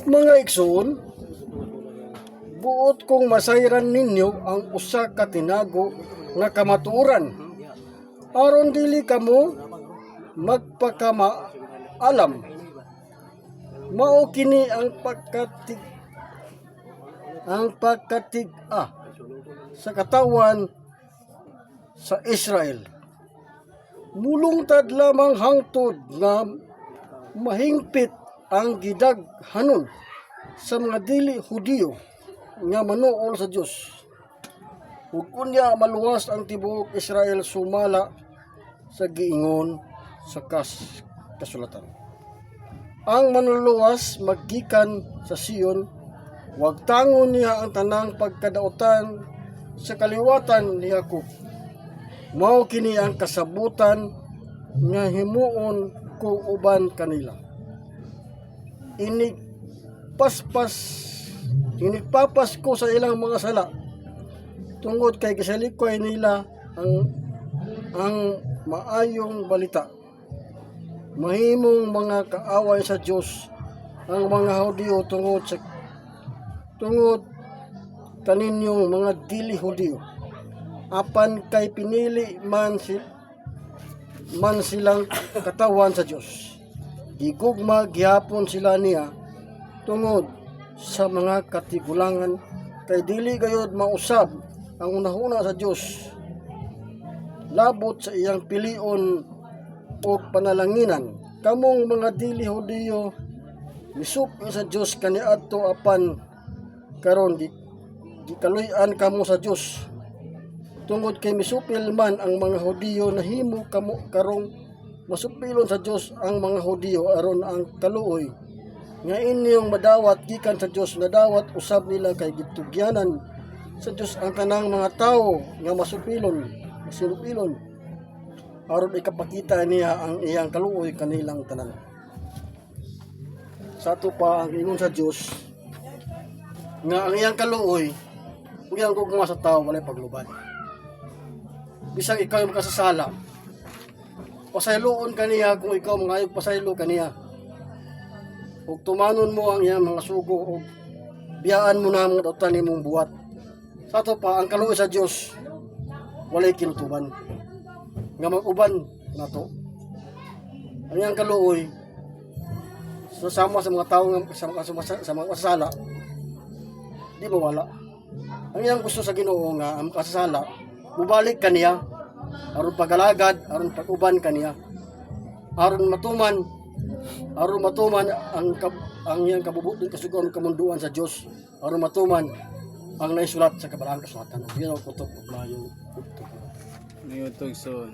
Mga igsoon, buot kong masayran ninyo ang usa ka tinago nga kamatuoran. Aron dili kamo magpakamaalam. Mao kini ang pagkatig sa katawan sa Israel. Mulungtad lamang hangtod nga mahingpit ang gidaghanon sa mga dili Hudiyo nga manuol sa Dios. Ug unya maluwas ang tibuok Israel sumala sa giingon sa kasulatan. Ang manluluwas maggikan sa Sion, wag tangon niya ang tanang pagkadautan sa kaliwatan ni Jacob. Mao kini ang kasabutan nga himuon ko uban kanila. Inigpapas ko sa ilang mga sala tungod kay gisalikoy nila ang maayong balita. Mahimong mga kaaway sa Dios ang mga Hudiyo tungod kaninyong mga dili Hudiyo. Apan kay pinili man silang katawan sa Dios. Gigugma gihapon sila niya tungod sa mga katigulangan kay dili gayud mausab ang unahuna sa Dios. Labot sa iyang pilion o panalanginan, kamong mga dili Hudiyo misupi sa Dios kaniadto apan karon gikaluy-an kamo sa Dios. Tungod kay misupil man ang mga Hudiyo nahimo kamo karong masupilon sa Dios ang mga Hudiyo aron ang kaluoy nga inyong madawat gikan sa Dios nadawat usab nila kay gitugyanan sa Dios ang tanang mga tawo nga masupilon aron ikapakita niya ang iyang kaluoy kanilang tanan. Sa ato pa ang ingon sa Dios nga ang iyang kaluoy iyang gugma sa tawo walay paglubad. Bisag ikaw yung makasasala, pasayloon kaniya kung ikaw mangayog pasaylo kaniya. Ug tumanon mo ang iyang mga sugo ug biyaan mo na ang mga dautan nimong buhat. Sa ato pa ang kaluoy sa Dios walay kinutuban nga mag-uban nato. Ang iyang kaluoy sama sa mga tawo sa mga kasasala di mawala. Ang iyang gusto sa Ginoo nga ang kasasala mubalik kaniya aron pagalagad aron pag-uban kaniya aron matuman ang iyang kabubuton kasugon kamunduan sa Dios aron matuman ang naisulat sa kabalang kasulatan. Yan ang kutob ug maayo kutob. Ngayon, so